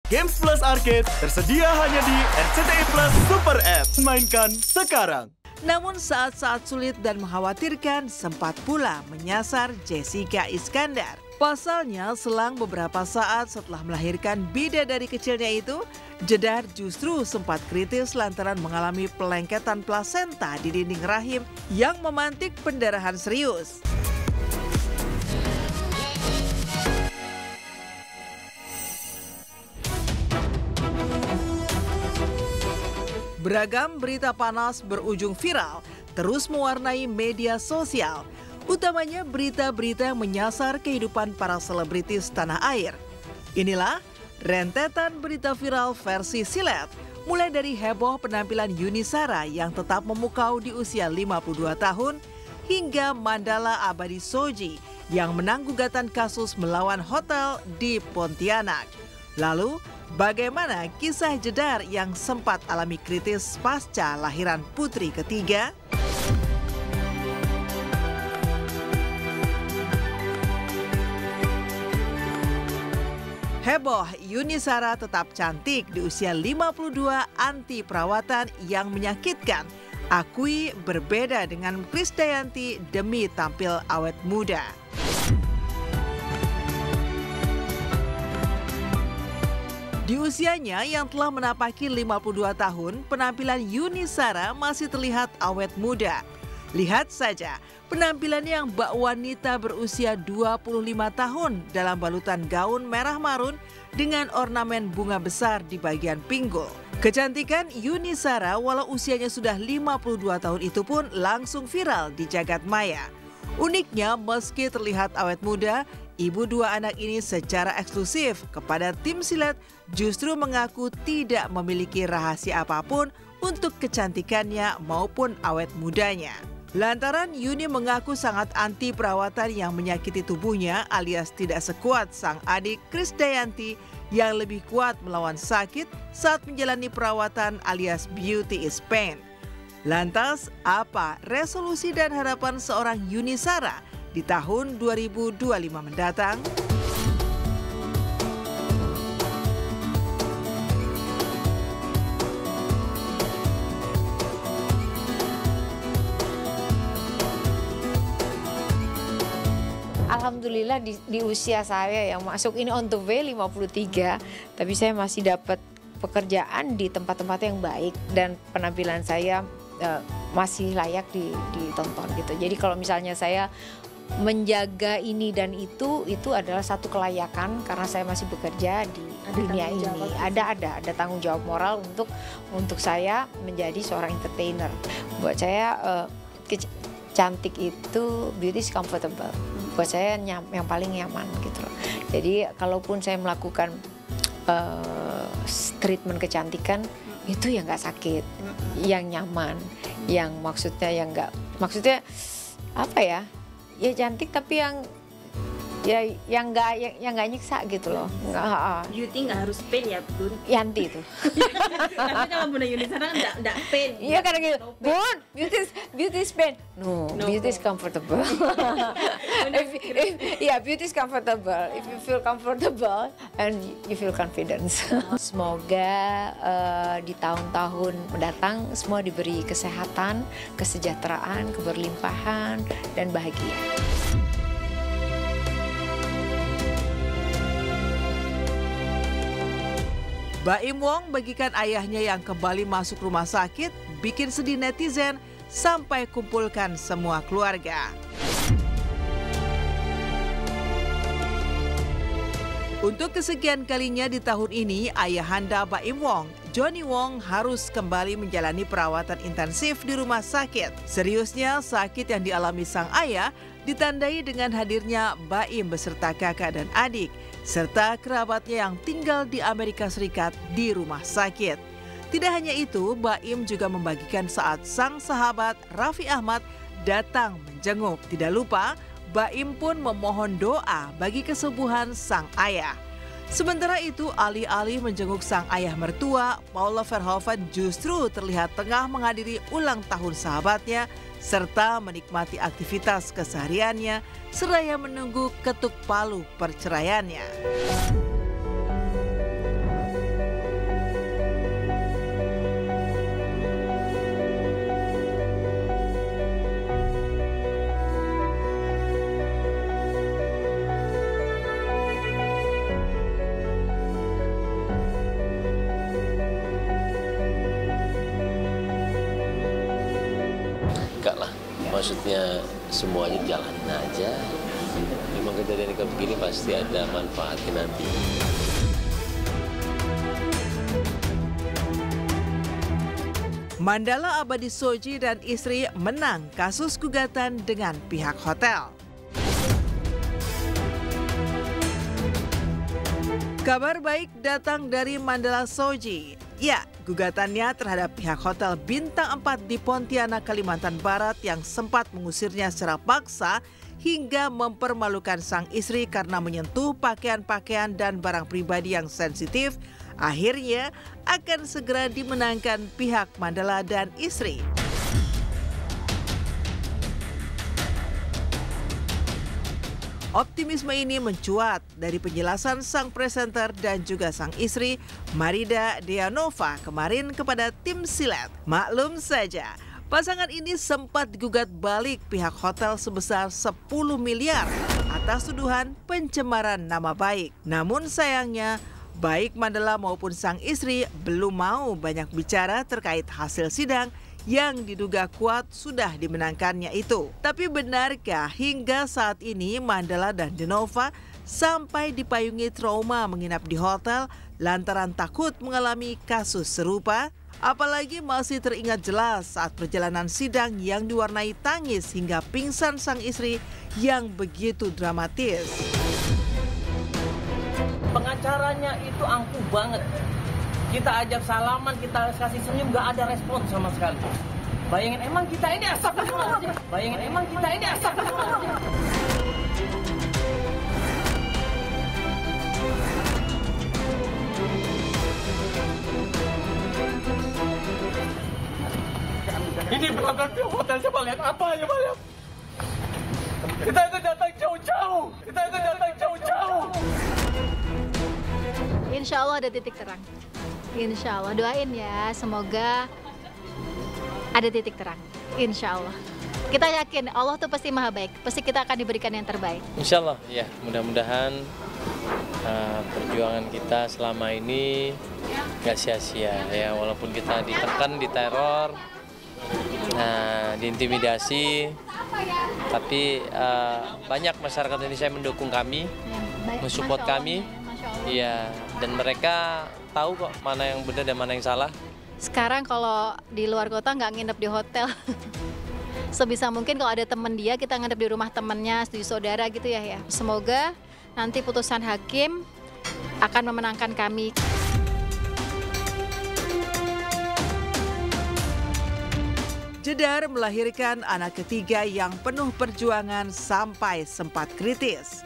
Games Plus Arcade tersedia hanya di RCTI Plus Super App. Mainkan sekarang. Namun saat-saat sulit dan mengkhawatirkan sempat pula menyasar Jessica Iskandar. Pasalnya selang beberapa saat setelah melahirkan bidadari kecilnya itu, Jedar justru sempat kritis lantaran mengalami pelengketan plasenta di dinding rahim yang memantik pendarahan serius. Beragam berita panas berujung viral terus mewarnai media sosial, utamanya berita-berita yang menyasar kehidupan para selebritis tanah air. Inilah rentetan berita viral versi silet, mulai dari heboh penampilan Yuni Shara yang tetap memukau di usia 52 tahun, hingga Mandala Abadi Shoji yang menang gugatan kasus melawan hotel di Pontianak. Lalu, bagaimana kisah Jedar yang sempat alami kritis pasca lahiran putri ketiga? Heboh, Yuni Shara tetap cantik di usia 52 anti perawatan yang menyakitkan. Akui berbeda dengan Krisdayanti demi tampil awet muda. Di usianya yang telah menapaki 52 tahun, penampilan Yuni Shara masih terlihat awet muda. Lihat saja penampilannya yang bak wanita berusia 25 tahun dalam balutan gaun merah marun dengan ornamen bunga besar di bagian pinggul. Kecantikan Yuni Shara walau usianya sudah 52 tahun itu pun langsung viral di jagat maya. Uniknya meski terlihat awet muda, ibu dua anak ini secara eksklusif kepada tim silet justru mengaku tidak memiliki rahasia apapun untuk kecantikannya maupun awet mudanya. Lantaran Yuni mengaku sangat anti perawatan yang menyakiti tubuhnya alias tidak sekuat sang adik Krisdayanti yang lebih kuat melawan sakit saat menjalani perawatan alias beauty is pain. Lantas, apa resolusi dan harapan seorang Yuni Shara di tahun 2025 mendatang? Alhamdulillah di usia saya yang masuk ini on the way 53, tapi saya masih dapat pekerjaan di tempat-tempat yang baik dan penampilan saya masih layak ditonton gitu. Jadi kalau misalnya saya menjaga ini dan itu adalah satu kelayakan karena saya masih bekerja di dunia ini. Ada tanggung jawab moral untuk saya menjadi seorang entertainer. Buat saya cantik itu beauty is comfortable. Buat saya yang paling nyaman gitu loh. Jadi kalaupun saya melakukan treatment kecantikan itu ya nggak sakit, yang nyaman, yang maksudnya maksudnya apa ya? Ya cantik tapi yang nggak nyiksa gitu loh. Beauty nggak harus pain ya Bun? Yanti itu. Tapi kalau Bunda Yuni Shara nggak pain. Iya karena gitu. Bun, beauty is pain. No, beauty is comfortable. Beauty is comfortable. If you feel comfortable and you feel confidence. Semoga di tahun-tahun mendatang semua diberi kesehatan, kesejahteraan, keberlimpahan dan bahagia. Baim Wong bagikan ayahnya yang kembali masuk rumah sakit bikin sedih netizen sampai kumpulkan semua keluarga. Untuk kesekian kalinya di tahun ini, ayahanda Baim Wong, Johnny Wong harus kembali menjalani perawatan intensif di rumah sakit. Seriusnya, sakit yang dialami sang ayah ditandai dengan hadirnya Baim beserta kakak dan adik, serta kerabatnya yang tinggal di Amerika Serikat di rumah sakit. Tidak hanya itu, Baim juga membagikan saat sang sahabat Raffi Ahmad datang menjenguk. Tidak lupa, Baim pun memohon doa bagi kesembuhan sang ayah. Sementara itu, alih-alih menjenguk sang ayah mertua, Paula Verhoeven justru terlihat tengah menghadiri ulang tahun sahabatnya serta menikmati aktivitas kesehariannya seraya menunggu ketuk palu perceraiannya. maksudnya semuanya jalanin aja. Memang kejadian kayak begini pasti ada manfaatnya nanti. Mandala Abadi Shoji dan istri menang kasus gugatan dengan pihak hotel. Kabar baik datang dari Mandala Shoji. Ya, gugatannya terhadap pihak hotel Bintang 4 di Pontianak, Kalimantan Barat yang sempat mengusirnya secara paksa hingga mempermalukan sang istri karena menyentuh pakaian-pakaian dan barang pribadi yang sensitif, akhirnya akan segera dimenangkan pihak Mandala dan istri. Optimisme ini mencuat dari penjelasan sang presenter dan juga sang istri Marida Deanova kemarin kepada tim Silet. Maklum saja, pasangan ini sempat digugat balik pihak hotel sebesar 10 miliar atas tuduhan pencemaran nama baik. Namun sayangnya, baik Mandala maupun sang istri belum mau banyak bicara terkait hasil sidang yang diduga kuat sudah dimenangkannya itu. Tapi benarkah hingga saat ini Mandala dan Denova sampai dipayungi trauma menginap di hotel lantaran takut mengalami kasus serupa? Apalagi masih teringat jelas saat perjalanan sidang yang diwarnai tangis hingga pingsan sang istri yang begitu dramatis. Pengacaranya itu angkuh banget. Kita ajak salaman, kita kasih senyum, nggak ada respon sama sekali. Bayangin emang kita ini astagfirullah. Bayangin emang kita ini astagfirullah. Ini benar-benar hotel, coba lihat apa ya, Pak? Kita itu datang jauh-jauh. Insya Allah ada titik terang. Insya Allah, doain ya, semoga ada titik terang. Insya Allah. Kita yakin Allah tuh pasti maha baik, pasti kita akan diberikan yang terbaik. Insya Allah, ya mudah-mudahan perjuangan kita selama ini nggak sia-sia ya, walaupun kita ditekan, diteror, diintimidasi, tapi banyak masyarakat Indonesia yang mendukung kami, mensupport kami, iya, dan mereka tahu kok mana yang benar dan mana yang salah. Sekarang kalau di luar kota nggak nginep di hotel. Sebisa mungkin kalau ada teman dia, kita nginep di rumah temannya, di saudara gitu ya. Semoga nanti putusan hakim akan memenangkan kami. Jedar melahirkan anak ketiga yang penuh perjuangan sampai sempat kritis.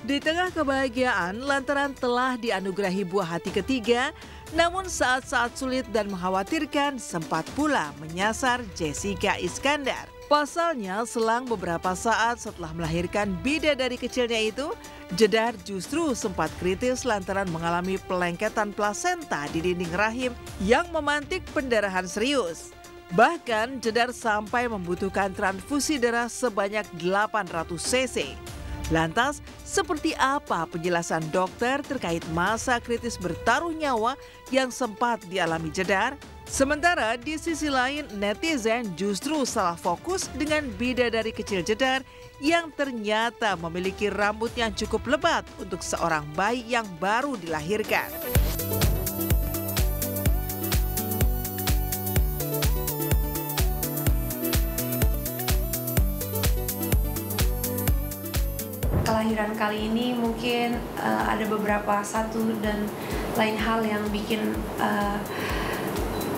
Di tengah kebahagiaan lantaran telah dianugerahi buah hati ketiga, namun saat-saat sulit dan mengkhawatirkan sempat pula menyasar Jessica Iskandar. Pasalnya, selang beberapa saat setelah melahirkan bidadari kecilnya itu, Jedar justru sempat kritis lantaran mengalami pelengketan plasenta di dinding rahim yang memantik pendarahan serius. Bahkan, Jedar sampai membutuhkan transfusi darah sebanyak 800 cc. Lantas, seperti apa penjelasan dokter terkait masa kritis bertaruh nyawa yang sempat dialami Jedar? Sementara di sisi lain, netizen justru salah fokus dengan bidadari kecil Jedar yang ternyata memiliki rambut yang cukup lebat untuk seorang bayi yang baru dilahirkan. Kelahiran kali ini mungkin ada beberapa satu dan lain hal yang bikin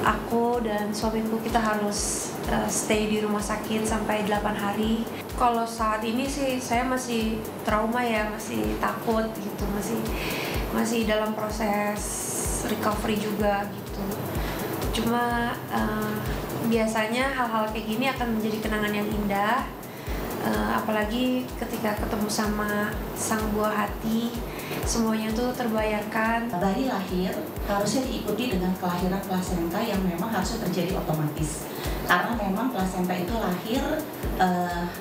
aku dan suamiku kita harus stay di rumah sakit sampai 8 hari. Kalau saat ini sih saya masih trauma ya, masih takut gitu, masih dalam proses recovery juga gitu. Cuma biasanya hal-hal kayak gini akan menjadi kenangan yang indah. Apalagi ketika ketemu sama sang buah hati, semuanya tuh terbayarkan. Bayi lahir harusnya diikuti dengan kelahiran plasenta yang memang harusnya terjadi otomatis. Karena memang plasenta itu lahir,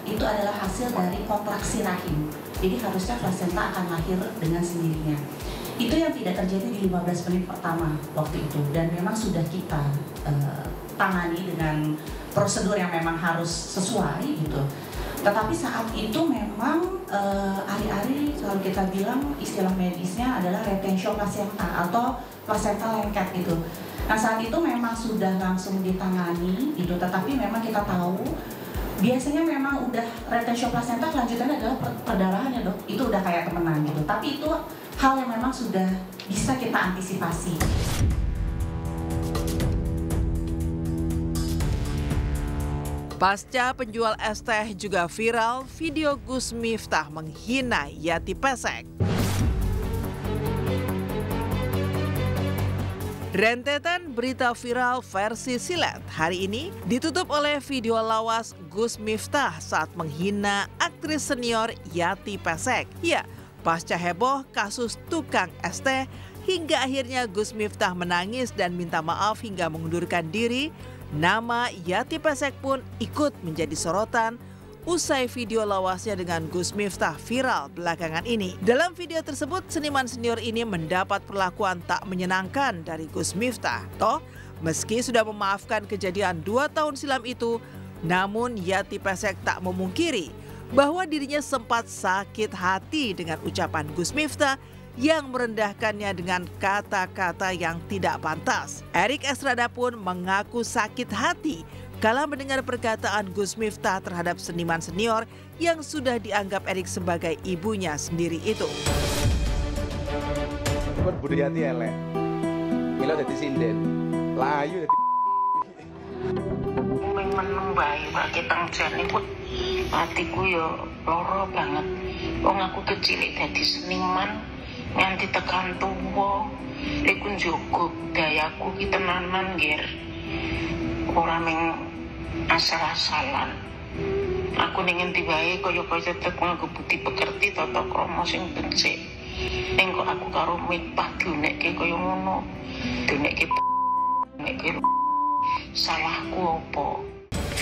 itu adalah hasil dari kontraksi rahim. Jadi harusnya plasenta akan lahir dengan sendirinya. Itu yang tidak terjadi di 15 menit pertama waktu itu, dan memang sudah kita tangani dengan prosedur yang memang harus sesuai gitu. Tetapi saat itu memang hari-hari kalau kita bilang istilah medisnya adalah retentio placenta atau placenta lengket gitu. Nah saat itu memang sudah langsung ditangani gitu, tetapi memang kita tahu biasanya memang udah retentio placenta kelanjutannya adalah perdarahan ya dok, itu udah kayak temenan gitu. Tapi itu hal yang memang sudah bisa kita antisipasi. Pasca penjual es teh juga viral video Gus Miftah menghina Yati Pesek. Rentetan berita viral versi silet hari ini ditutup oleh video lawas Gus Miftah saat menghina aktris senior Yati Pesek. Ya, pasca heboh kasus tukang es teh hingga akhirnya Gus Miftah menangis dan minta maaf hingga mengundurkan diri, nama Yati Pesek pun ikut menjadi sorotan usai video lawasnya dengan Gus Miftah viral belakangan ini. Dalam video tersebut, seniman senior ini mendapat perlakuan tak menyenangkan dari Gus Miftah. Toh, meski sudah memaafkan kejadian 2 tahun silam itu, namun Yati Pesek tak memungkiri bahwa dirinya sempat sakit hati dengan ucapan Gus Miftah yang merendahkannya dengan kata-kata yang tidak pantas. Erik Estrada pun mengaku sakit hati kala mendengar perkataan Gus Miftah terhadap seniman senior yang sudah dianggap Erik sebagai ibunya sendiri itu. Budi Yati elek, milo dadi sinden, layu dadi. Meneng bae pakai tangjan iku atiku yo loro banget. Wong aku kecil dadi seniman nganti tekan tuwa, iku njogo gayaku ki tenanan nggir. Ora meng asal-asalan. Aku ning endi wae kaya-kaya tetep nganggo budi pekerti tata krama sing becik. Ning kok aku karo Miftah diunekke kaya ngono. Diunekke salahku apa?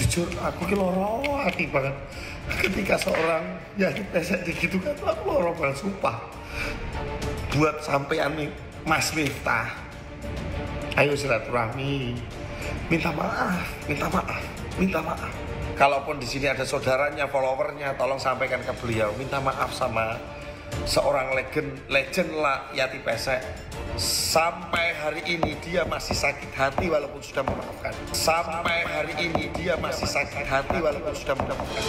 Jujur aku ki loro hati banget ketika seorang Yati Pesek gitu kan, aku loro banget sumpah. Buat sampean nih Mas Miftah, ayo silaturahmi, minta maaf, minta maaf, minta maaf. Kalaupun di sini ada saudaranya, followernya, tolong sampaikan ke beliau, minta maaf sama seorang legend lah Yati Pesek. Sampai hari ini dia masih sakit hati walaupun sudah memaafkan. Sampai hari ini dia masih sakit hati walaupun sudah memaafkan.